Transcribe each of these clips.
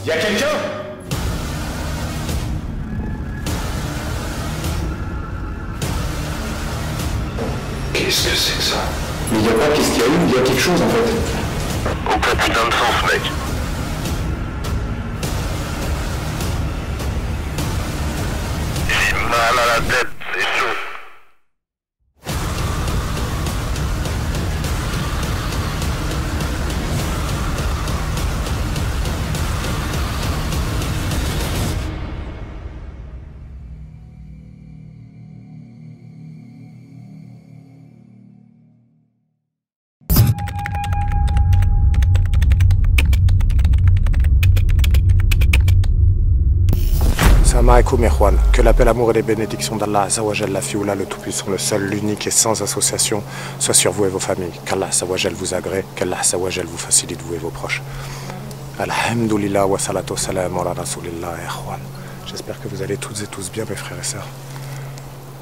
Y a quelqu'un? Qu'est-ce que c'est que ça? Mais y a pas qu'est-ce qu'il y a eu, il y a quelque chose en fait. Aucun putain de sens, mec. J'ai mal à la tête, c'est chaud. Salam alaikum Ikhwan, que l'appel amour et les bénédictions d'Allah Azawajal, la Fioula, le Tout-Puissant, le seul, l'unique et sans association, soit sur vous et vos familles. Qu'Allah Azawajal vous agrée, qu'Allah Azawajal vous facilite vous et vos proches. Alhamdulillah wa salatu wa salam ala rasulillah Ikhwan. J'espère que vous allez toutes et tous bien mes frères et sœurs.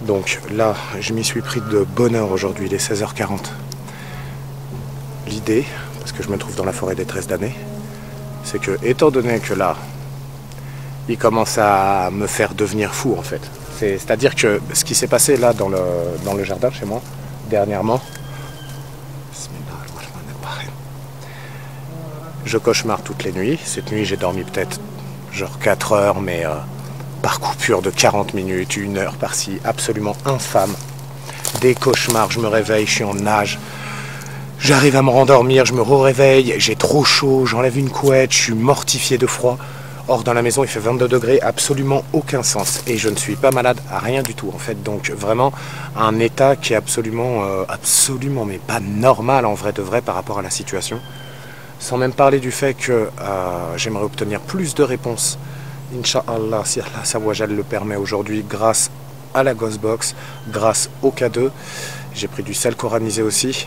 Donc là, je m'y suis pris de bonne heure aujourd'hui, il est 16h40. L'idée, parce que je me trouve dans la forêt des 13 damnés, c'est que étant donné que là, il commence à me faire devenir fou en fait. C'est-à-dire que ce qui s'est passé là dans le jardin chez moi, dernièrement, je cauchemarde toutes les nuits. Cette nuit j'ai dormi peut-être genre 4 heures, mais par coupure de 40 minutes, 1 heure par-ci, absolument infâme. Des cauchemars, je me réveille, je suis en nage. J'arrive à me rendormir, je me réveille, j'ai trop chaud, j'enlève une couette, je suis mortifié de froid. Or dans la maison il fait 22 degrés, absolument aucun sens. Et je ne suis pas malade à rien du tout en fait. Donc vraiment un état qui est absolument mais pas normal en vrai de vrai par rapport à la situation. Sans même parler du fait que j'aimerais obtenir plus de réponses. Inch'Allah, si Allah Azawajal le permet aujourd'hui, grâce à la Ghostbox, grâce au K2. J'ai pris du sel coranisé aussi.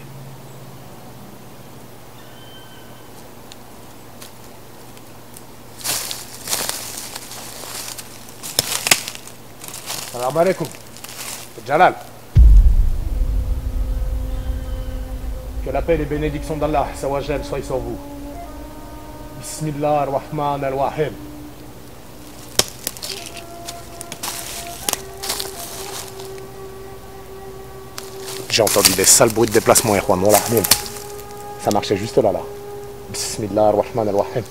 Salam alaikum. Jalal. Que la paix et les bénédictions d'Allah Azawajal soient sur vous. Bismillah ar-Rahman ar-Rahim. J'ai entendu des sales bruits de déplacement, Ikhwan. Ça marchait juste là. Bismillah ar-Rahman ar-Rahim.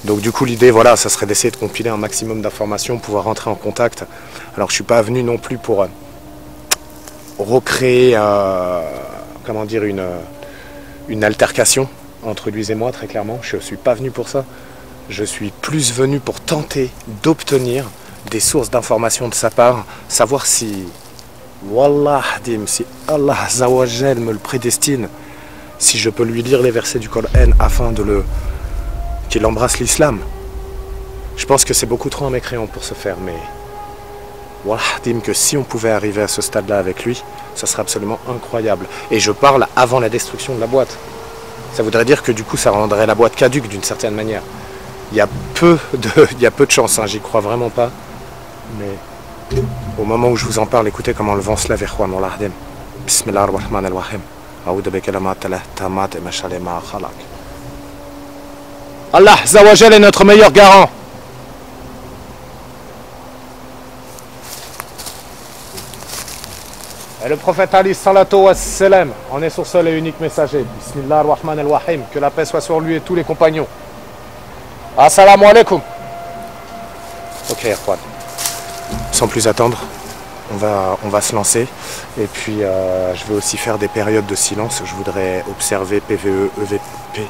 Donc du coup l'idée voilà, ça serait d'essayer de compiler un maximum d'informations, pouvoir rentrer en contact. Alors je suis pas venu non plus pour recréer comment dire une altercation entre lui et moi très clairement. Je suis pas venu pour ça. Je suis plus venu pour tenter d'obtenir des sources d'informations de sa part, savoir si Wallah dim, si Allah Azawajal me le prédestine, si je peux lui lire les versets du Coran afin de qu'il embrasse l'islam. Je pense que c'est beaucoup trop un mécréant pour se faire, mais voilà, dis-moi que si on pouvait arriver à ce stade-là avec lui, ça serait absolument incroyable. Et je parle avant la destruction de la boîte. Ça voudrait dire que du coup, ça rendrait la boîte caduque d'une certaine manière. Il y a peu de chance, hein, j'y crois vraiment pas. Mais au moment où je vous en parle, écoutez comment le vent se lève, Ikhwan, Allah Adim. Bismillah ar-Rahman ar-Rahim. A'udhu bi kalimatillahi tammati min sharri ma khalaq. Allah Azawajal est notre meilleur garant. Et le prophète Ali salatu wassalam en est son seul et unique messager. Bismillah ar-Rahman ar-Rahim. Que la paix soit sur lui et tous les compagnons. Assalamu alaikum. Ok, Ikhwan. Sans plus attendre, on va se lancer. Et puis je vais aussi faire des périodes de silence. Je voudrais observer PVE, EVP.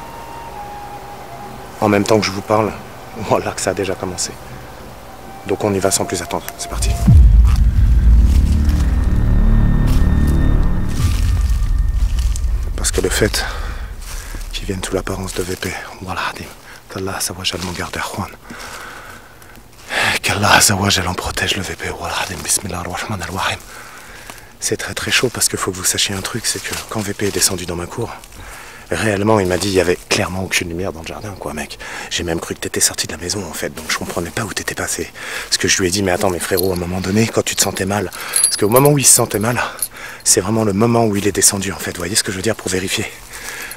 En même temps que je vous parle, voilà que ça a déjà commencé. Donc on y va sans plus attendre. C'est parti. Parce que le fait qu'ils viennent sous l'apparence de VP, voilà, qu'Allah Azawajal m'en garde, Ikhwan. Qu'Allah Azawajal en protège le VP, voilà, bismillah ar-Rahman ar-Rahim. C'est très très chaud parce qu'il faut que vous sachiez un truc, c'est que quand VP est descendu dans ma cour, réellement, il m'a dit, il y avait clairement aucune lumière dans le jardin, quoi, mec. J'ai même cru que t'étais sorti de la maison, en fait, donc je comprenais pas où t'étais passé. Parce que je lui ai dit, mais attends, mes frérots, à un moment donné, quand tu te sentais mal, parce qu'au moment où il se sentait mal, c'est vraiment le moment où il est descendu, en fait. Vous voyez ce que je veux dire, pour vérifier.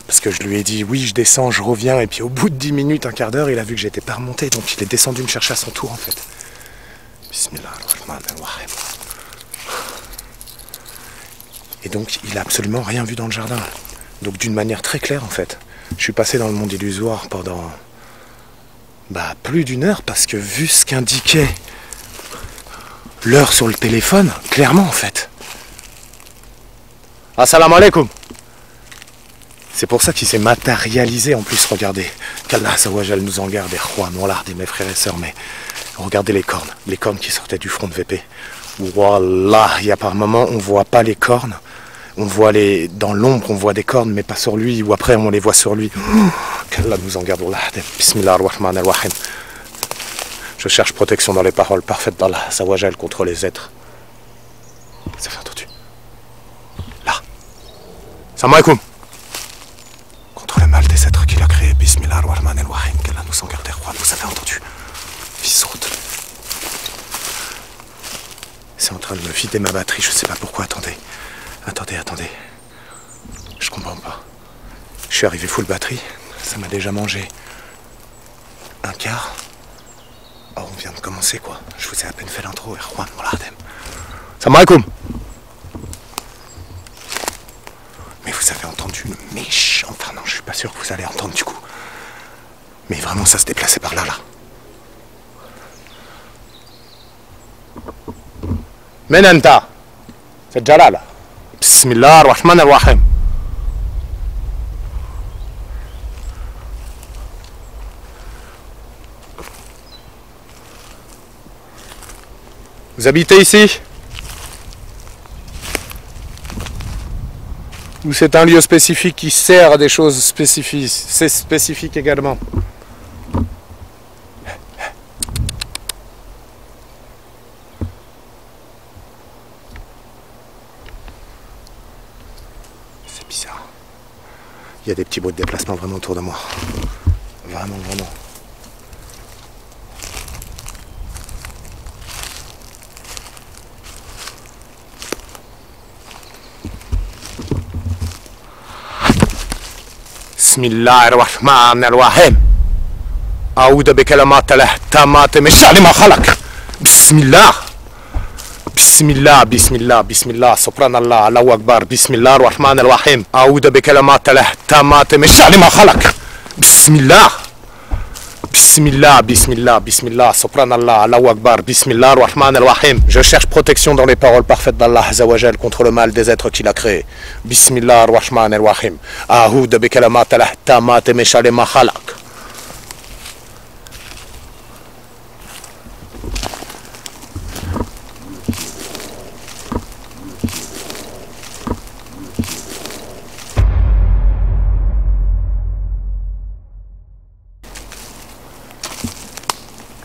Parce que je lui ai dit oui je descends, je reviens, et puis au bout de 10 minutes, un quart d'heure, il a vu que j'étais pas remonté, donc il est descendu me chercher à son tour en fait. Bismillahirrahmanirrahim. Et donc il a absolument rien vu dans le jardin. Donc d'une manière très claire en fait, je suis passé dans le monde illusoire pendant plus d'1 heure, parce que vu ce qu'indiquait l'heure sur le téléphone, clairement en fait. Assalamu alaikum. C'est pour ça qu'il s'est matérialisé en plus, regardez. Qu'Allah Azawajal nous en garde, et mes frères et sœurs, mais regardez les cornes qui sortaient du front de VP. Wallah, il y a par moments on voit pas les cornes, on voit dans l'ombre on voit des cornes, mais pas sur lui, ou après on les voit sur lui. Qu'Allah nous en garde, Bismillah ar-Rahman ar-Rahim. Je cherche protection dans les paroles parfaites d'Allah Azawajal contre les êtres. Ça fait entendu. Là. Salam alaikum. Contre le mal des êtres qu'il a créés. Bismillah ar-Rahman ar-Rahim. Qu'Allah nous en garde, vous avez entendu. Fils route. C'est en train de me vider ma batterie, je sais pas pourquoi, attendez. Attendez. Je comprends pas. Je suis arrivé full batterie, ça m'a déjà mangé 1/4. Oh, on vient de commencer quoi. Je vous ai à peine fait l'intro, Erwan Molardem. Salam alaikum. Mais vous avez entendu une méchante. Enfin non, je suis pas sûr que vous allez entendre du coup. Mais vraiment ça se déplaçait par là. Menanta. C'est Jalal. Bismillah ar-Rahman ar-Rahim. Vous habitez ici? Ou c'est un lieu spécifique qui sert à des choses spécifiques? C'est spécifique également. C'est bizarre. Il y a des petits bruits de déplacement vraiment autour de moi. Vraiment. Bismillahirrahmanirrahim. Aouda bikalamat Allah tamat min sharri ma khalaq. Bismillah. Subhanallah, Allahu Akbar. Bismillahirrahmanirrahim. Aouda bikalamat Allah tamat min sharri ma khalaq. Bismillah. Subhanallah, Allahu Akbar. Bismillahirrahmanirrahim. Je cherche protection dans les paroles parfaites d'Allah Azawajal contre le mal des êtres qu'il a créés. Bismillahirrahmanirrahim. A'udhu bi kalamat Allah tamat min sharri ma khalaq.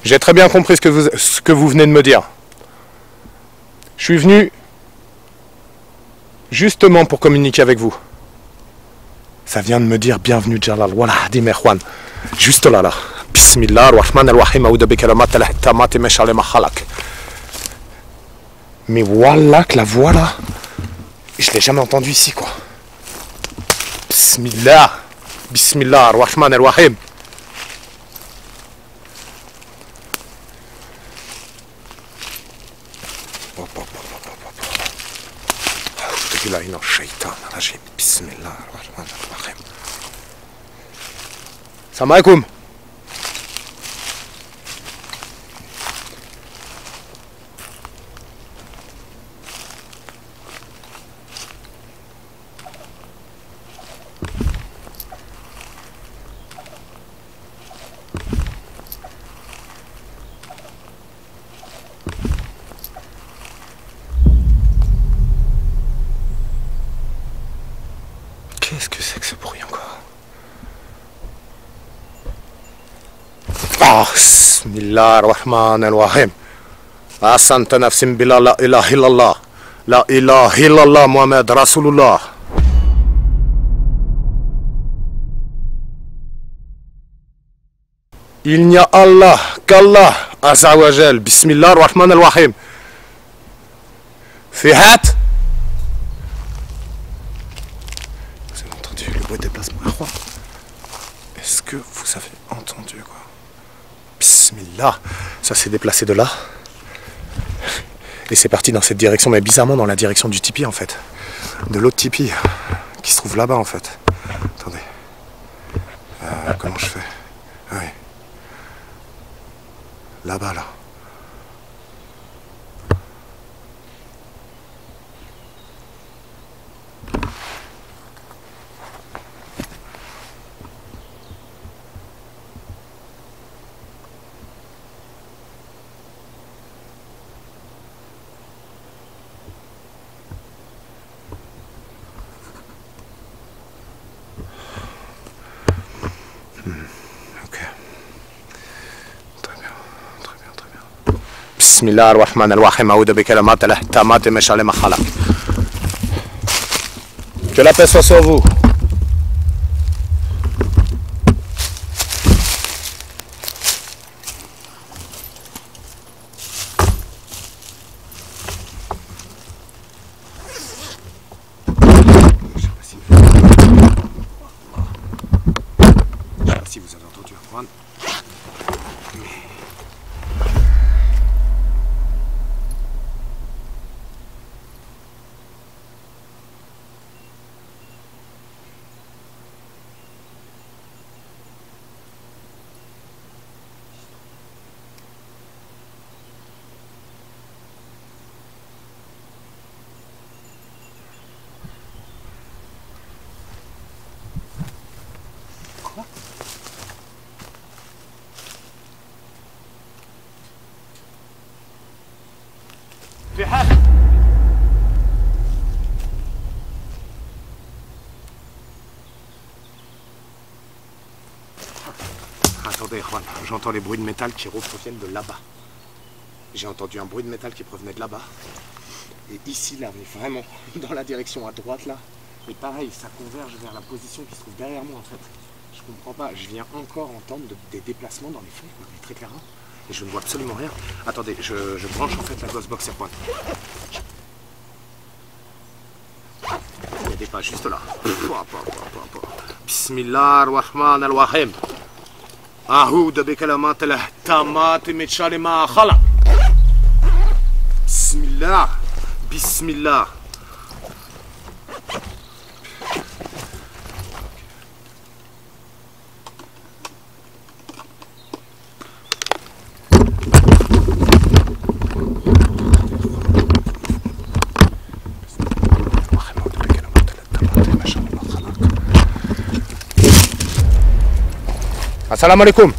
J'ai très bien compris ce que vous venez de me dire. Je suis venu justement pour communiquer avec vous. Ça vient de me dire bienvenue Jalal. Voilà, dit Merwan. Juste là. Bismillah ar-Rahman ar-Rahim. Aouda bi kalamat Allah tamat min sharri ma khalaq. Mais voilà que la voix là, je l'ai jamais entendue ici quoi. Bismillah ar-Rahman ar-Rahim. Salam alaikum. Qu'est-ce que c'est que ce bruit encore? Bismillah ar-Rahman ar-Rahim. Asanta nafsim bila la ilaha illallah. La ilaha illallah Muhammad Rasulullah. Il n'y a Allah qu'Allah Azawajal. Bismillah ar-Rahman ar-Rahim. Fihat. Vous avez entendu le bruit de déplacement. Est-ce que vous avez entendu quoi? Bismillah. Ça s'est déplacé de là. Et c'est parti dans cette direction, mais bizarrement dans la direction du tipi en fait. De l'autre tipi qui se trouve là-bas en fait. Attendez. Comment je fais? Oui. Là-bas là. Bismillah ar-Rahman ar-Rahim, Aouda bi kalimat al-ihtamat min sharri ma khalaq. Que la paix soit sur vous. Je sais pas si vous avez entendu Juan. Attendez, Juan, j'entends les bruits de métal qui reproviennent de là-bas. J'ai entendu un bruit de métal qui provenait de là-bas. Et ici, là, mais vraiment, dans la direction à droite, là. Et pareil, ça converge vers la position qui se trouve derrière moi, en fait. Je comprends pas, je viens encore entendre des déplacements dans les fonds, quoi, mais très clairement. Et je ne vois absolument rien. Attendez, je branche en fait la Ghostbox sur Juan. Il y a des pas juste là. Bismillah ar-Rahman ar-Rahim. Aouda bi kalimat al-ihtamat min sharri ma khalaq. Bismillah. Bismillah. Assalamu alaikum.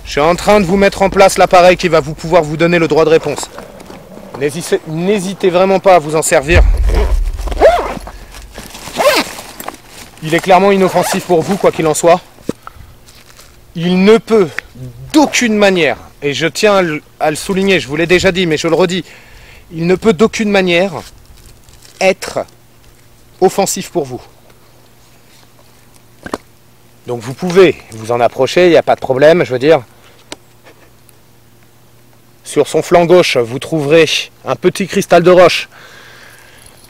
Je suis en train de vous mettre en place l'appareil qui va pouvoir vous donner le droit de réponse. N'hésitez vraiment pas à vous en servir. Il est clairement inoffensif pour vous, quoi qu'il en soit. Il ne peut d'aucune manière, et je tiens à le souligner, je vous l'ai déjà dit, mais je le redis, il ne peut d'aucune manière être offensif pour vous. Donc vous pouvez vous en approcher, il n'y a pas de problème, je veux dire. Sur son flanc gauche, vous trouverez un petit cristal de roche.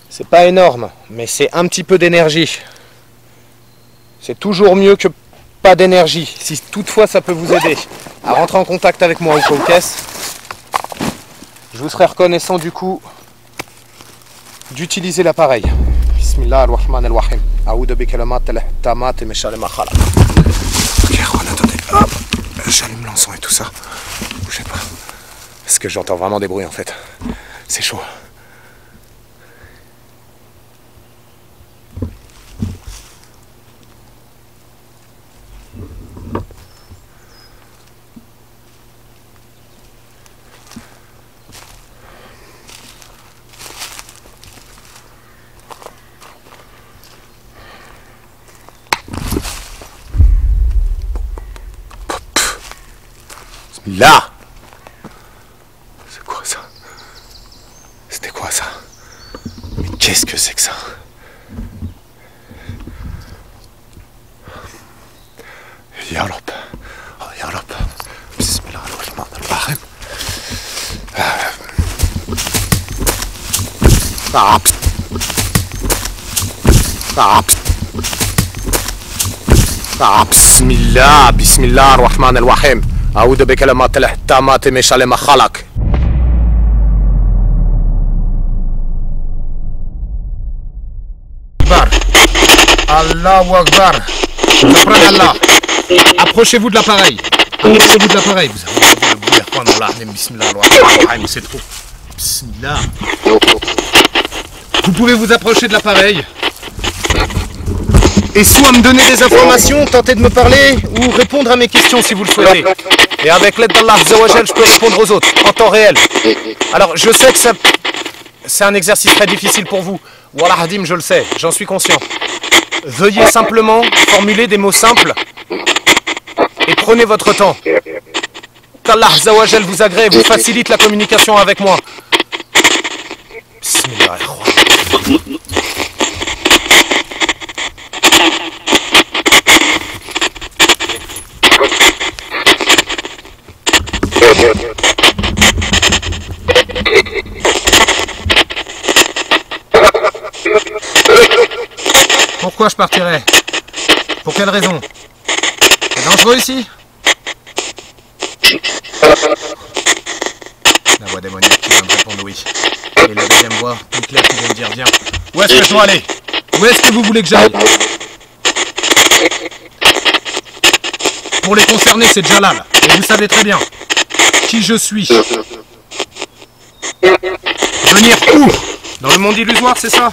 C'est pas énorme, mais c'est un petit peu d'énergie. C'est toujours mieux que pas d'énergie. Si toutefois ça peut vous aider à rentrer en contact avec moi ou caisse, je vous serai reconnaissant du coup d'utiliser l'appareil. Bismillah ar-Rahman ar-Rahim. Aouda bi kalimat al-ihtamat min sharri ma khalaq. Ok, attendez. Hop. J'allume l'encens et tout ça. Bougez pas. Parce que j'entends vraiment des bruits en fait. C'est chaud. Là! C'est quoi ça? C'était quoi ça? Mais qu'est-ce que c'est que ça? Ya Rab. Oh, Ya Rab. Bismillah ar-Rahman ar-Rahim. Ah. Ah. Bismillah, Bismillah ar-Rahman ar-Rahim. A'udhu bi kalimatil tammati min sharri ma khalaq. Allahu Akbar. Après Allah. Approchez-vous de l'appareil. Approchez-vous de l'appareil. Vous avez le bruit, Allah, Bismillah ar-Rahman, c'est trop. Bismillah. Vous pouvez vous approcher de l'appareil. Et soit me donner des informations, tenter de me parler ou répondre à mes questions si vous le souhaitez. Et avec l'aide d'Allah je peux répondre aux autres en temps réel. Alors je sais que c'est un exercice très difficile pour vous. Wallah Hadim, je le sais, j'en suis conscient. Veuillez simplement formuler des mots simples et prenez votre temps. Qu'Allah vous agrée et vous facilite la communication avec moi. Bismillahirrahmanirrahim. Pourquoi je partirais? Pour quelle raison? C'est dangereux ici? La voix démoniaque qui vient me répondre oui. Et la deuxième voix, plus claire, qui vient me dire viens. Où est-ce que je dois aller? Où est-ce que vous voulez que j'aille? Pour les concernés, c'est Jalal. Et vous savez très bien qui je suis. Venir où? Dans le monde illusoire, c'est ça?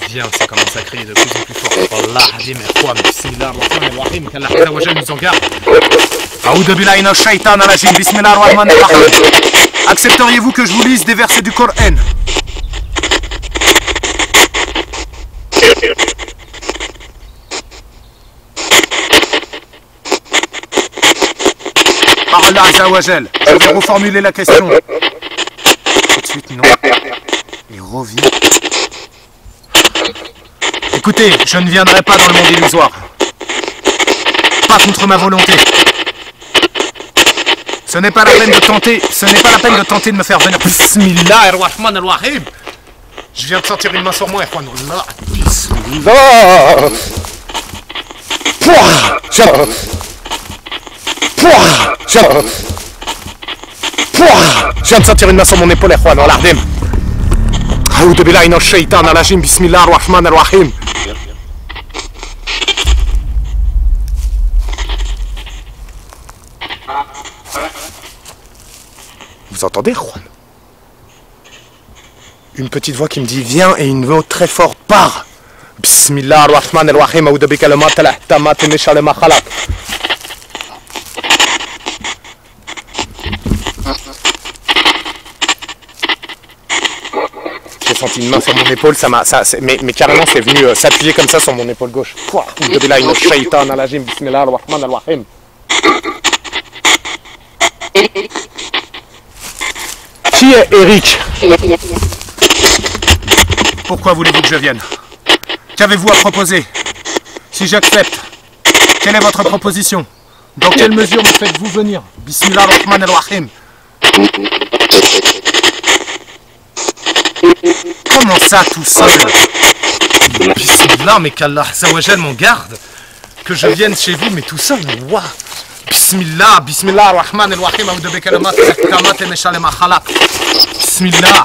Viens, ça commence à crier de plus en plus fort. Allah, Hadim, Ikhwan, Bismillah, Rahman, Rahim, qu'Allah Azzawajal nous en garde. A'udhu billahi minash shaitanir rajim, Bismillah, Rahman, Rahim. Accepteriez-vous que je vous lise des versets du Coran? Allah Azzawajal, je vais reformuler la question. Tout de suite, non. Il revient. Écoutez, je ne viendrai pas dans le monde illusoire. Pas contre ma volonté. Ce n'est pas la peine de tenter, de me faire venir. Bismillah ar-Rahman ar-Rahim. Je viens de sentir une main sur moi, Bismillah. Je viens de sentir une main sur mon épaule, Ikhwan, al-Ardim. A'udhu billahi minash shaitanir rajim, Bismillah ar-Rahman ar-Rahim. Vous entendez, Juan? Une petite voix qui me dit viens et une voix très forte pars. Bismillah ar-Rahman ar-Rahim, a'udhu bi kalimatil tammati min sharri ma khalaq. J'ai senti une main sur mon épaule, mais carrément c'est venu s'appuyer comme ça sur mon épaule gauche. A'udhu billahi minash shaitanir rajim, Bismillah ar-Rahman ar-Rahim. Qui est Eric? Pourquoi voulez-vous que je vienne? Qu'avez-vous à proposer? Si j'accepte, quelle est votre proposition? Dans quelle mesure me faites-vous venir? Bismillah ar-Rahman ar-Rahim. Comment ça tout seul? Bismillah, mais qu'Allah Azzawajal m'en garde. Que je vienne chez vous, mais tout seul, mais waouh. Bismillah, Bismillah ar-Rahman ar-Rahim, a'udhu bi kalimati tammati min sharri ma khalaq. Bismillah.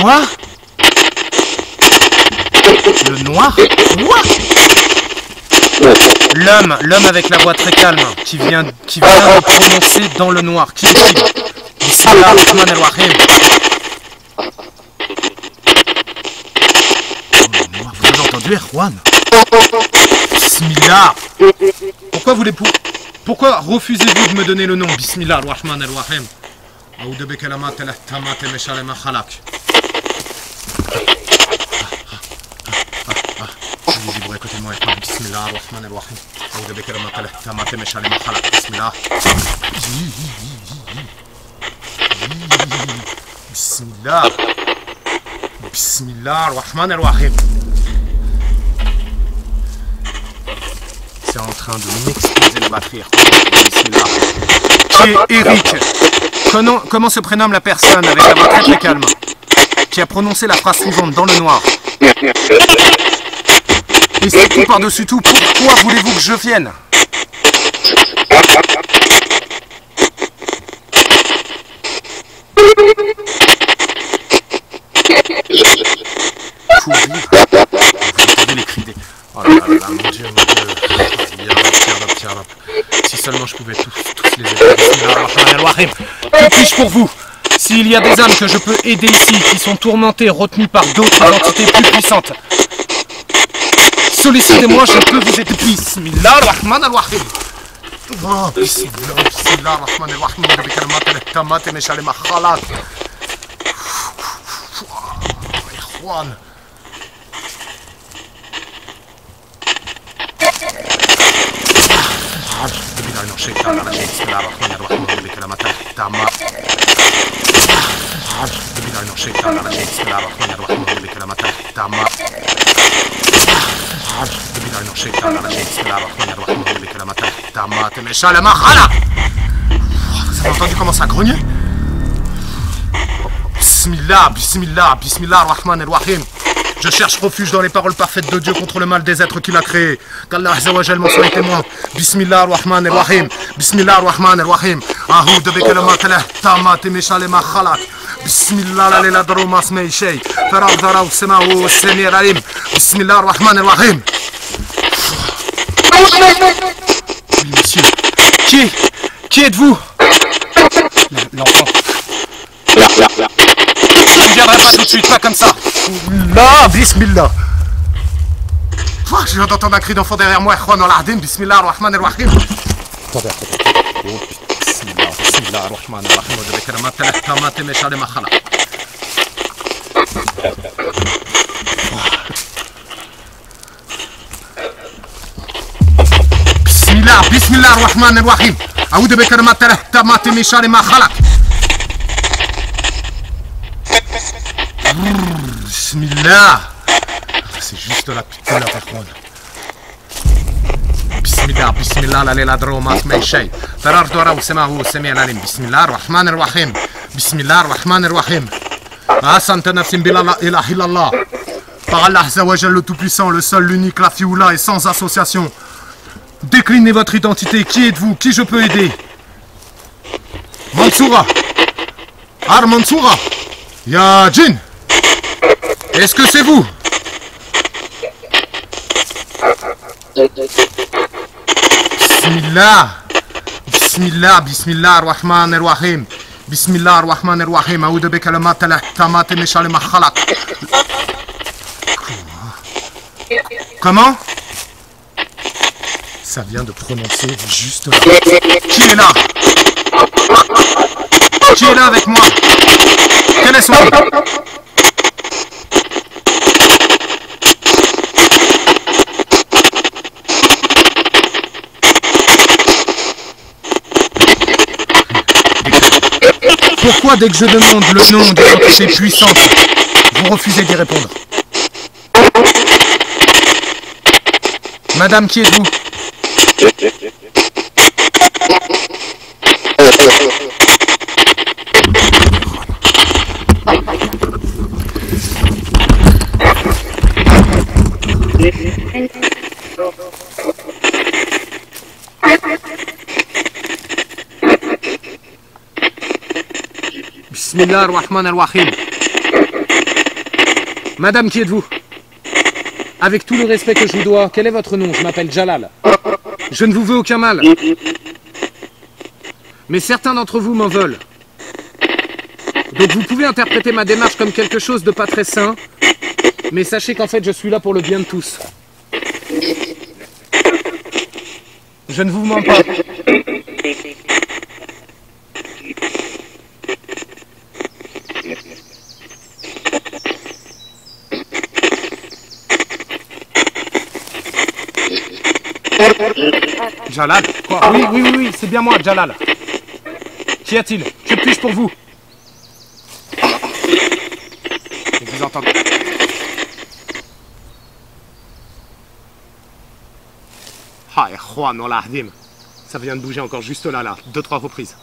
Quoi? Le noir? Quoi? L'homme avec la voix très calme, qui vient de prononcer dans le noir. Qui est-il? Bismillah ar-Rahman ar-Rahim. Vous avez entendu, Erwan? Bismillah. Pourquoi refusez-vous de me donner le nom? Bismillah ar-Rahman ar-Rahim. A'udhu bi kalimati tammati min sharri ma khalaq. Allez-y, vous répétez-moi avec moi. Bismillah ar-Rahman ar-Rahim. Aoudou bikalimat al-ihtamati min sharri ma khalaq. Bismillah. Bismillah. Bismillah ar-Rahman ar-Rahim. C'est en train de m'exploser la batterie. Bismillah. Qui est Eric? Comment se prénomme la personne avec la voix très très calme qui a prononcé la phrase suivante dans le noir? Et c'est tout par-dessus tout, pourquoi voulez-vous que je vienne? Pour vivre. Vous entendez les cris des... Oh là là là, mon Dieu, mon Dieu. Yarab. Si seulement je pouvais tous les aider. Que puis-je pour vous? S'il y a des âmes que je peux aider ici, qui sont tourmentées, retenues par d'autres entités plus puissantes, sollicitez-moi, je peux vous aider. Bismillah ar-Rahman ar-Rahim. Bismillah ar-Rahman ar-Rahim. Bikalimat al-ihtamati min sharri ma khalaq. Ikhwan. Vous avez entendu comment ça grognait? Bismillah, bismillah, bismillah ar-Rahman ar-Rahim. Je cherche refuge dans les paroles parfaites de Dieu contre le mal des êtres qu'il a créés. Qu'Allah Azza wa Jal m'en soit témoin. Bismillah ar-Rahman ar-Rahim. Bismillah ar-Rahman ar-Rahim. Aoudou bikalimat al-ihtamati min sharri ma khalaq. Bismillah la ilaha illa ma ismihi shay. Farad daraw samahu as-sami' al-alim. Bismillah ar-Rahman ar-Rahim. Oui, monsieur. Qui êtes-vous? L'enfant. Je ne viendrai pas tout de suite, pas comme ça. Là, bismillah. Je viens d'entendre un cri d'enfant derrière moi. Bismillah ar-Rahman ar-Rahim. Attendez. Bismillah ar-Rahman ar-Rahim. Bismillah ar-Rahman ar-Rahim. Aoudou bikalimat al-ihtamati min sharri ma khalaq. Bismillah. C'est juste la putain de Rahman. Bismillah, la ilaha illa ma ismihi shay. Farad daraw samahu as-sami' al-alim. Bismillah ar-Rahman ar-Rahim. Bismillah ar-Rahman ar-Rahim. Asanta nafsin bila la ilaha illallah. Par Allah Azza wa Jal, le tout-puissant, le seul, l'unique, la fioula et sans association. Déclinez votre identité. Qui êtes-vous? Qui je peux aider? Mansoura. Mansoura. Ya Jinn. Est-ce que c'est vous? Bismillah. Bismillah. Bismillah ar-Rahman ar-Rahim. Bismillah ar-Rahman ar-Rahim. Aoudou bikalimat al-ihtamati min sharri ma khalaq. Comment? Ça vient de prononcer juste là. Qui est là? Qui est là avec moi? Quel est son nom? Pourquoi dès que je demande le nom des entités puissantes, vous refusez d'y répondre? Madame, qui êtes-vous? Bismillah ar-Rahman ar-Rahim. Madame, qui êtes-vous? Avec tout le respect que je vous dois, quel est votre nom? Je m'appelle Jalal. Je ne vous veux aucun mal. Mais certains d'entre vous m'en veulent. Donc vous pouvez interpréter ma démarche comme quelque chose de pas très sain, mais sachez qu'en fait je suis là pour le bien de tous. Je ne vous mens pas. Jalal? Quoi? Oui, c'est bien moi, Jalal. Qu'y a-t-il? Que puis-je pour vous? Et vous entendez? Ah, Juan, on l'a ahdim. Ça vient de bouger encore juste là, 2-3 reprises.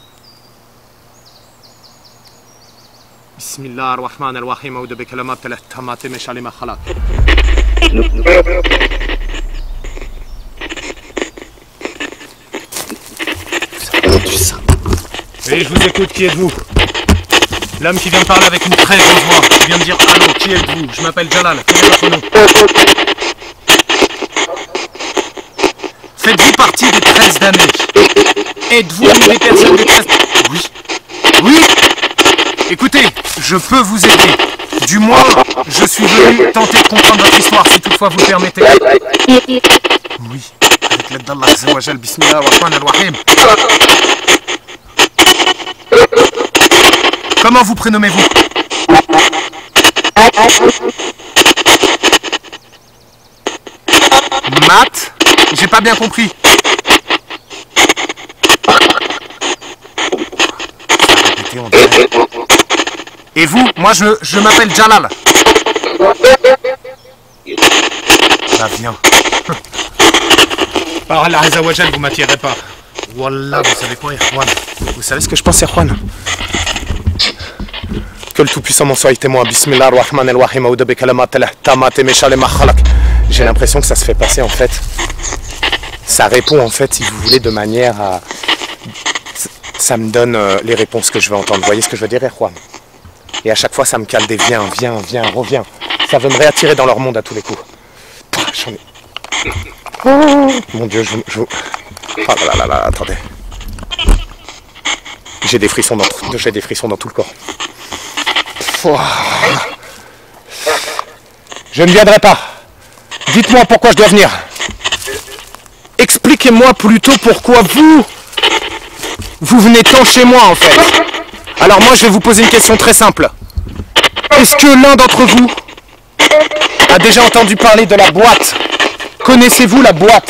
Bismillah ar-Rahman ar-Rahim, a'udhu bi kalimat al-tammati min sharri ma khalaq. Oui, je vous écoute, qui êtes-vous? L'homme qui vient de parler avec une très grosse voix, qui vient de dire allô, qui êtes-vous? Je m'appelle Jalal, quel est votre nom? Faites-vous partie des 13 damnés? Êtes-vous une des personnes des 13? Oui. Oui. Écoutez, je peux vous aider. Du moins, je suis venu tenter de comprendre votre histoire, si toutefois vous le permettez. Oui. Avec l'aide d'Allah Azza wa Jal, Bismillah ar-Rahman ar-Rahim. Comment vous prénommez-vous? Matt? J'ai pas bien compris. Et vous? Moi je m'appelle Jalal. Bah viens. Par Allah Azza wa Jal, vous m'attirez pas. Wallah, vous savez quoi, Juan? Vous savez ce que je pense, Juan? Que le Tout-Puissant m'en soit témoin. Bismillah ar-Rahman ar-Rahim, a'udhu bi kalimat al-tammati min sharri ma khalaq. J'ai l'impression que ça se fait passer en fait. Ça répond en fait, si vous voulez, de manière à... Ça me donne les réponses que je veux entendre. Vous voyez ce que je veux dire, Juan? Et à chaque fois, ça me cale des viens, reviens. Ça veut me réattirer dans leur monde à tous les coups. J'en ai... Oh, mon Dieu, oh là, attendez. J'ai des frissons dans tout le corps. Je ne viendrai pas. Dites-moi pourquoi je dois venir. Expliquez-moi plutôt pourquoi vous venez tant chez moi en fait. Alors moi je vais vous poser une question très simple. Est-ce que l'un d'entre vous a déjà entendu parler de la boîte? Connaissez-vous la boîte?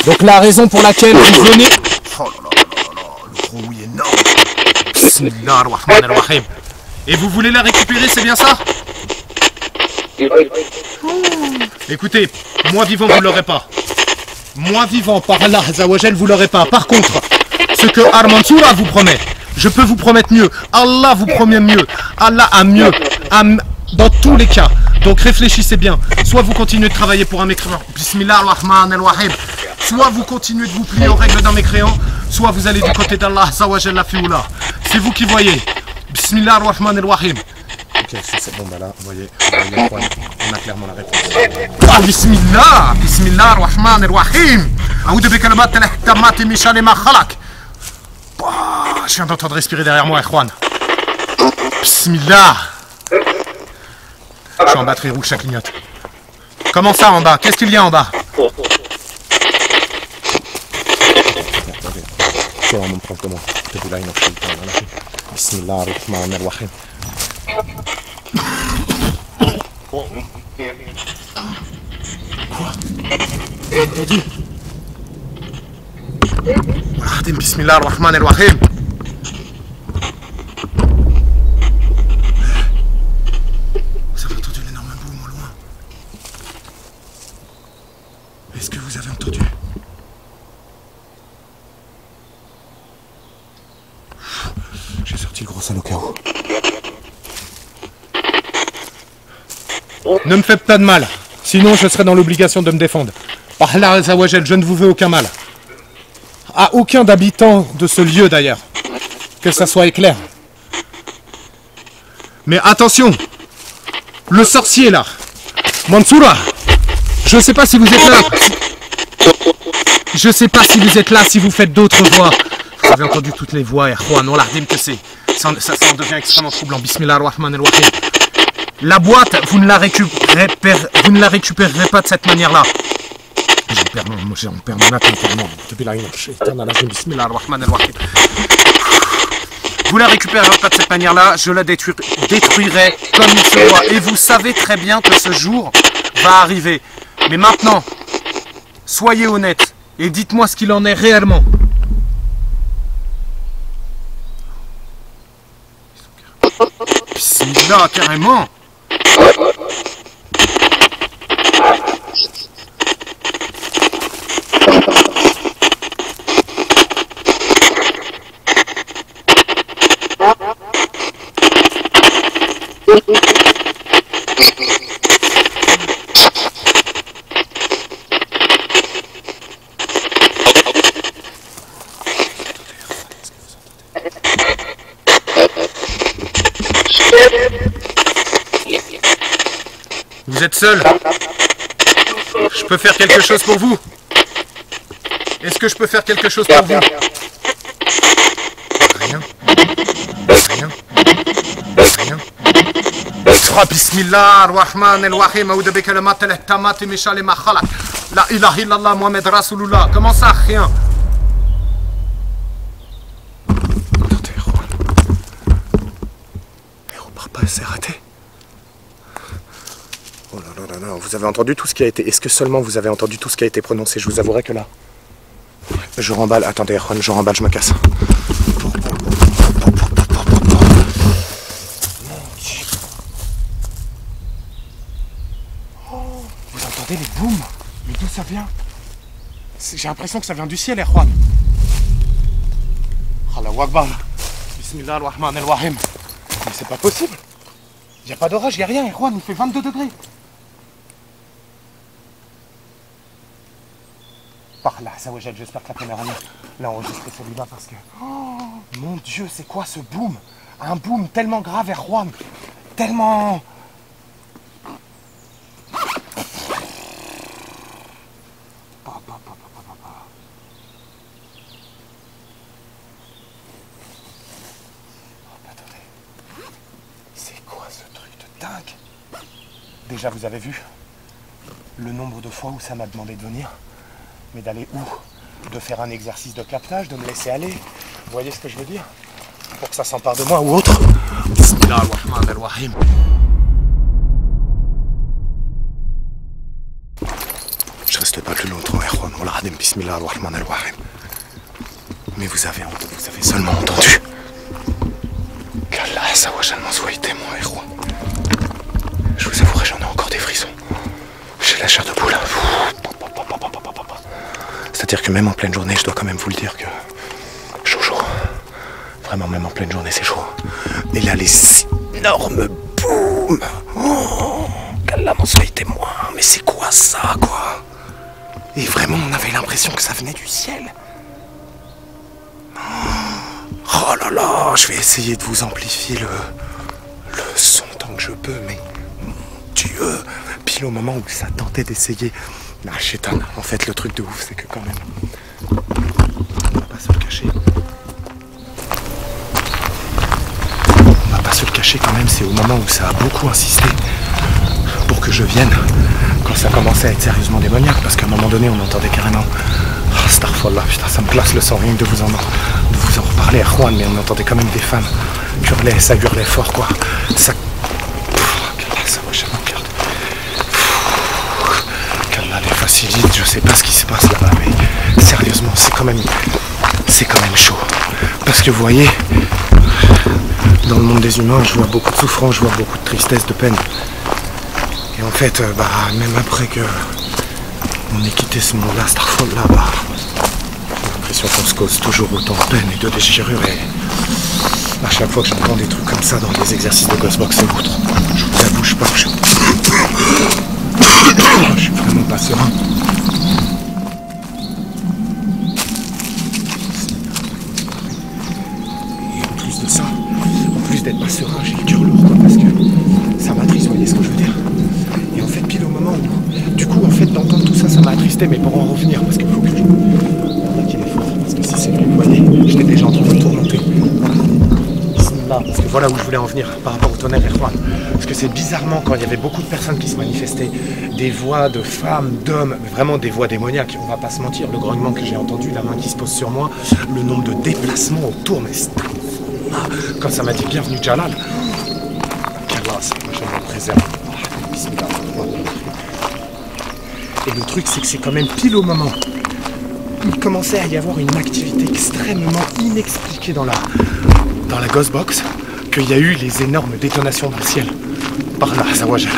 Donc la raison pour laquelle vous venez... Oh là là, le gros oui énorme. Bismillah ar-Rahman ar-Rahim. Et vous voulez la récupérer, c'est bien ça? Écoutez, moi vivant vous l'aurez pas. Moi vivant par Allah Azza wa Jal vous l'aurez pas. Par contre, ce que Ar-Mansoura vous promet, je peux vous promettre mieux. Allah vous promet mieux. Allah a mieux. Dans tous les cas. Donc réfléchissez bien. Soit vous continuez de travailler pour un mécréant. Bismillah ar-Rahman ar-Rahim. Soit vous continuez de vous plier aux règles d'un mécréant, soit vous allez du côté d'Allah Azza wa Jal la fioula. C'est vous qui voyez. Bismillah ar-Rahman ar-Rahim. Ok, c'est bon, bah là, vous voyez, on a clairement la réponse. Ah, Bismillah, Bismillah ar-Rahman ar-Rahim. A'udhu bi kalimat al-tammati min sharri ma khalaq. Je viens d'entendre respirer derrière moi, Juan. Bismillah. Je suis en batterie rouge, ça clignote. Comment ça en bas? Qu'est-ce qu'il y a en bas? C'est vraiment proche de moi. Bismillah ar-Rahman ar-Rahim. Quoi? Entendu? Bismillah ar-Rahman ar-Rahim. Vous avez entendu l'énorme boum au loin? Est-ce que vous avez entendu? J'ai sorti le gros sale au cas où. Ne me faites pas de mal, sinon je serai dans l'obligation de me défendre. Par Allah Azza wa Jal, je ne vous veux aucun mal. À aucun d'habitant de ce lieu d'ailleurs. Que ça soit clair. Mais attention, le sorcier là, Mansoura, je ne sais pas si vous êtes là. Je ne sais pas si vous êtes là, si vous faites d'autres voix. Vous avez entendu toutes les voix, Erwan, on l'a dit que c'est. Ça en devient extrêmement troublant. Bismillah ar-Rahman ar-Rahim. La boîte, vous ne la récupérerez pas de cette manière-là. j'en perds mon attente. Vous la récupérerez pas de cette manière-là, je la détruirai comme il se doit. Et vous savez très bien que ce jour va arriver. Mais maintenant, soyez honnête et dites-moi ce qu'il en est réellement. Bismillah, carrément. Vous êtes seul? Je peux faire quelque chose pour vous? Est-ce que je peux faire quelque chose pour vous? Rien. Rien. Rien. Bismillah ar-Rahman ar-Rahim. Aouda bi kalimat al-ihtamat min sharri ma khalaq. La ilaha illallah Muhammad Rasulullah. Comment ça, rien? Attendez, Juan. Mais repars pas, c'est raté. Oh là là là là, vous avez entendu tout ce qui a été... Est-ce que seulement vous avez entendu tout ce qui a été prononcé? Je vous avouerai que là... Je remballe, attendez, Juan, je remballe, je me casse. Mon Dieu. Oh, vous entendez les booms? Mais d'où ça vient? J'ai l'impression que ça vient du ciel, Juan. Allahu Akbar. Bismillah ar-Rahman ar-Rahim. Mais c'est pas possible. Il n'y a pas d'orage, il n'y a rien, Juan, il fait 22 degrés. Par là, ça, ouais, j'espère que la première année, là, enregistré celui-là parce que... Oh, mon Dieu, c'est quoi ce boom? Un boom tellement grave, Juan. Tellement... Dingue. Déjà, vous avez vu le nombre de fois où ça m'a demandé de venir, mais d'aller où? De faire un exercice de captage, de me laisser aller. Vous voyez ce que je veux dire? Pour que ça s'empare de moi ou autre. Bismillah ar-Rahman ar-Rahim. Je reste pas plus longtemps, Juan. On l'a radé, Bismillah ar-Rahman ar-Rahim. Mais vous avez seulement entendu qu'Allah Azzawajal m'en soit témoin, Juan. Je vous avouerai, j'en ai encore des frissons. J'ai la chair de poule. C'est-à-dire que même en pleine journée, je dois quand même vous le dire que... Chaud. Vraiment, même en pleine journée, c'est chaud. Et là, les énormes booms. Oh, qu'Allah m'en soit témoin. Mais c'est quoi ça, quoi? Et vraiment, on avait l'impression que ça venait du ciel. Oh là là, je vais essayer de vous amplifier le son tant que je peux, mais... Dieu, pile au moment où ça tentait d'essayer. Ah, chétan, en fait, le truc de ouf, c'est que quand même, on va pas se le cacher. On va pas se le cacher quand même, c'est au moment où ça a beaucoup insisté pour que je vienne, quand ça commençait à être sérieusement démoniaque, parce qu'à un moment donné, on entendait carrément... Oh, Astaghfirullah, putain, ça me glace le sang rien que de vous en reparler à Juan, mais on entendait quand même des femmes hurler, ça hurlait fort, quoi. Ça... Ça va, je m'en garde. Qu'Allah les facilite, je sais pas ce qui se passe là-bas, mais sérieusement, c'est quand même chaud. Parce que vous voyez, dans le monde des humains, je vois beaucoup de souffrance, je vois beaucoup de tristesse, de peine. Et en fait, même après que on ait quitté ce monde-là, Starfall là-bas, j'ai l'impression qu'on se cause toujours autant de peine et de déchirure. Et à chaque fois que j'entends des trucs comme ça dans des exercices de Ghostbox et autres, je vous avoue, je suis vraiment pas serein. Et en plus de ça, en plus d'être pas serein, j'ai le cœur lourd, quoi, parce que ça m'attriste, vous voyez ce que je veux dire? Et en fait, pile au moment où, du coup, en fait, d'entendre tout ça, ça m'a attristé, mais pour en revenir, parce qu'il faut que je... Il y en a qui est fort, parce que si c'est lui, vous voyez, j'étais déjà en train de tourmenter. Inch'Allah, parce que voilà où je voulais en venir par rapport au tonnerre Erwan. Parce que c'est bizarrement quand il y avait beaucoup de personnes qui se manifestaient, des voix de femmes, d'hommes, vraiment des voix démoniaques, on va pas se mentir, le grognement que j'ai entendu, la main qui se pose sur moi, le nombre de déplacements autour, mais quand ça m'a dit bienvenue Jalal, qu'Allah, je me préserve. Et le truc c'est que c'est quand même pile au moment où il commençait à y avoir une activité extrêmement inexpliquée dans la Ghostbox, qu'il y a eu les énormes détonations dans le ciel par Allah Azawajal.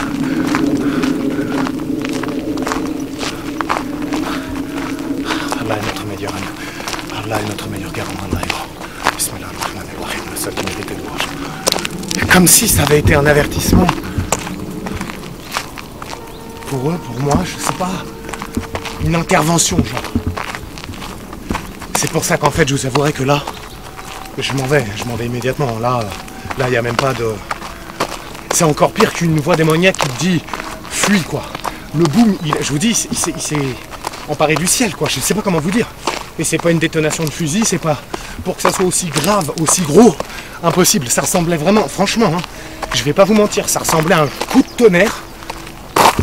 Allah est notre meilleur ami, Allah est notre meilleur garant, Allah est grand. Bismillah ar-Rahman ar-Rahim, le seul qui mérite louange. Comme si ça avait été un avertissement. Pour eux, pour moi, je sais pas, une intervention genre. C'est pour ça qu'en fait je vous avouerai que là, je m'en vais immédiatement. Là, il n'y a même pas de... C'est encore pire qu'une voix démoniaque qui te dit fuis quoi. Le boom, je vous dis, il s'est emparé du ciel quoi, je sais pas comment vous dire. Et c'est pas une détonation de fusil, c'est pas pour que ça soit aussi grave, aussi gros, impossible. Ça ressemblait vraiment, franchement, hein, je vais pas vous mentir, ça ressemblait à un coup de tonnerre.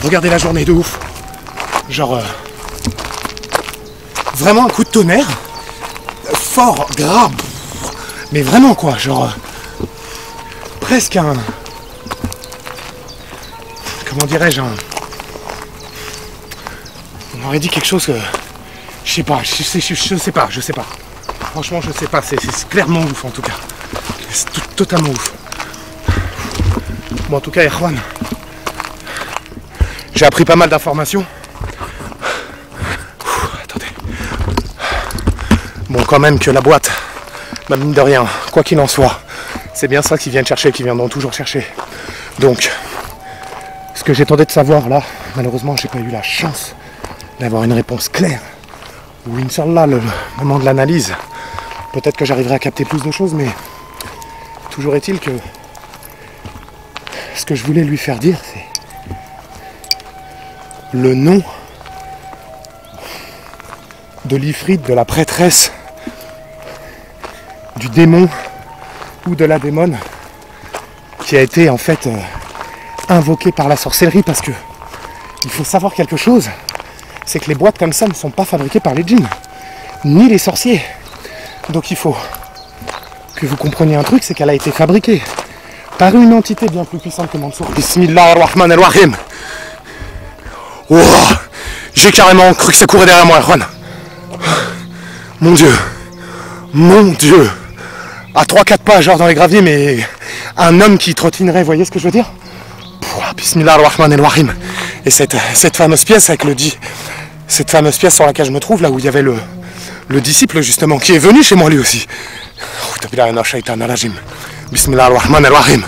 Regardez la journée de ouf. Genre... vraiment un coup de tonnerre. Fort, grave. Mais vraiment quoi, genre... presque un... comment dirais-je, on aurait dit quelque chose que... je sais pas, je sais pas. Franchement, je sais pas, c'est clairement ouf en tout cas. C'est totalement ouf. Bon, en tout cas, Erwan, j'ai appris pas mal d'informations. Attendez. Bon, quand même que la boîte, bah, mine de rien, quoi qu'il en soit, c'est bien ça qu'ils viennent chercher, qu'ils viendront toujours chercher. Donc, ce que j'attendais de savoir là, malheureusement, j'ai pas eu la chance d'avoir une réponse claire. Ou Inch'Allah, le moment de l'analyse, peut-être que j'arriverai à capter plus de choses, mais toujours est-il que ce que je voulais lui faire dire, c'est le nom de l'ifrite, de la prêtresse, du démon ou de la démone qui a été en fait invoqué par la sorcellerie, parce que il faut savoir quelque chose, c'est que les boîtes comme ça ne sont pas fabriquées par les djinns, ni les sorciers. Donc il faut que vous compreniez un truc, c'est qu'elle a été fabriquée par une entité bien plus puissante que Mansour. Bismillah ar-Rahman ar-Rahim. Oh, j'ai carrément cru que ça courait derrière moi, Erwan. Mon Dieu. Mon Dieu. À 3-4 pas, genre dans les graviers, mais un homme qui trottinerait, vous voyez ce que je veux dire? Bismillah ar-Rahman ar-Rahim. Et cette fameuse pièce avec le dit, cette fameuse pièce sur laquelle je me trouve, là où il y avait le disciple justement, qui est venu chez moi lui aussi. Bismillah ar-Rahman ar-Rahim.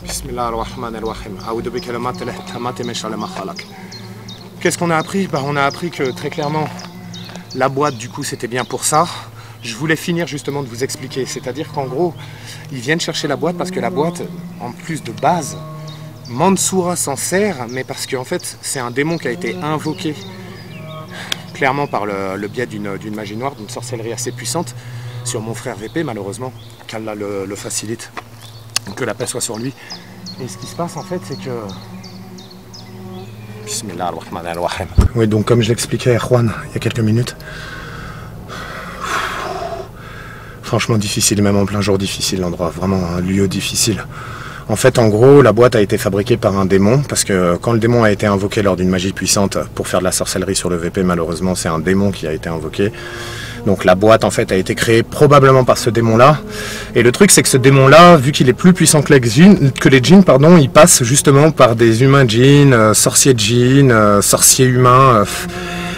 Bismillah ar-Rahman ar-Rahim. Qu'est-ce qu'on a appris? On a appris que très clairement, la boîte du coup c'était bien pour ça. Je voulais finir justement de vous expliquer, c'est-à-dire qu'en gros, ils viennent chercher la boîte parce que la boîte, en plus de base, Mansoura s'en sert, mais parce qu'en fait, c'est un démon qui a été invoqué clairement par le biais d'une magie noire, d'une sorcellerie assez puissante, sur mon frère VP, malheureusement, qu'Allah le facilite, que la paix soit sur lui. Et ce qui se passe en fait, c'est que... Bismillah ar-Rahman ar-Rahim. Oui, donc comme je l'expliquais à Erwan il y a quelques minutes, franchement difficile, même en plein jour difficile l'endroit, vraiment un lieu difficile. En fait, en gros, la boîte a été fabriquée par un démon, parce que quand le démon a été invoqué lors d'une magie puissante pour faire de la sorcellerie sur le VP, malheureusement, c'est un démon qui a été invoqué. Donc la boîte, en fait, a été créée probablement par ce démon-là. Et le truc, c'est que ce démon-là, vu qu'il est plus puissant que les djinns, pardon, il passe justement par des humains djinns, sorciers djinns, sorciers humains.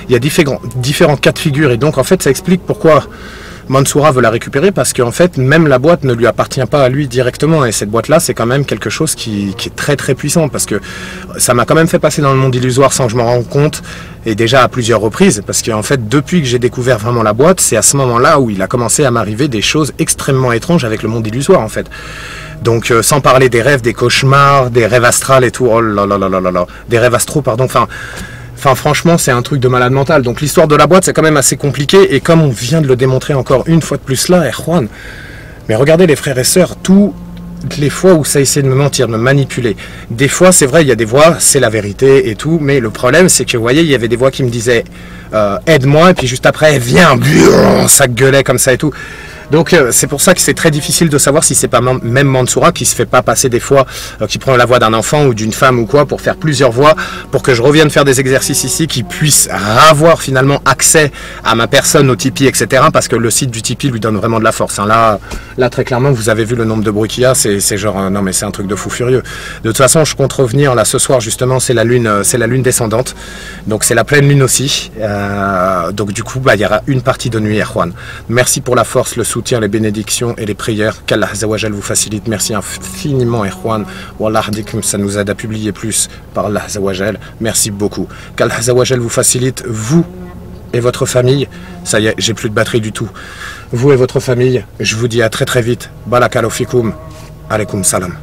Il y a différents cas de figure. Et donc, en fait, ça explique pourquoi Mansoura veut la récupérer, parce qu'en fait même la boîte ne lui appartient pas à lui directement, et cette boîte là c'est quand même quelque chose qui est très très puissant, parce que ça m'a quand même fait passer dans le monde illusoire sans que je m'en rende compte, et déjà à plusieurs reprises, parce qu'en fait depuis que j'ai découvert vraiment la boîte, c'est à ce moment là où il a commencé à m'arriver des choses extrêmement étranges avec le monde illusoire en fait. Donc sans parler des rêves, des cauchemars, des rêves astrales et tout, oh là là là là là là, des rêves astraux pardon, enfin Enfin, franchement, c'est un truc de malade mental. Donc, l'histoire de la boîte, c'est quand même assez compliqué. Et comme on vient de le démontrer encore une fois de plus là, Erwan, mais regardez les frères et sœurs, toutes les fois où ça essaie de me mentir, de me manipuler. Des fois, c'est vrai, il y a des voix, c'est la vérité et tout. Mais le problème, c'est que, vous voyez, il y avait des voix qui me disaient aide-moi. Et puis juste après, viens, ça gueulait comme ça et tout. Donc c'est pour ça que c'est très difficile de savoir si c'est pas même Mansoura qui se fait pas passer des fois, qui prend la voix d'un enfant ou d'une femme ou quoi pour faire plusieurs voix, pour que je revienne faire des exercices ici, qui puisse avoir finalement accès à ma personne au Tipeee, etc. Parce que le site du Tipeee lui donne vraiment de la force. Hein. Là très clairement, vous avez vu le nombre de bruits qu'il y a, c'est genre non mais c'est un truc de fou furieux. De toute façon, je compte revenir là ce soir justement, c'est la lune descendante, donc c'est la pleine lune aussi. Donc du coup, il y aura une partie de nuit, Erwan. Merci pour la force, le soutien, les bénédictions et les prières. Qu'Allah Azzawajal vous facilite. Merci infiniment, Erwan. Wallah, ça nous aide à publier plus par Allah Azzawajal. Merci beaucoup. Qu'Allah Azzawajal vous facilite, vous et votre famille. Ça y est, j'ai plus de batterie du tout. Vous et votre famille, je vous dis à très très vite. Barakallahu fikoum. Alaykoum salam.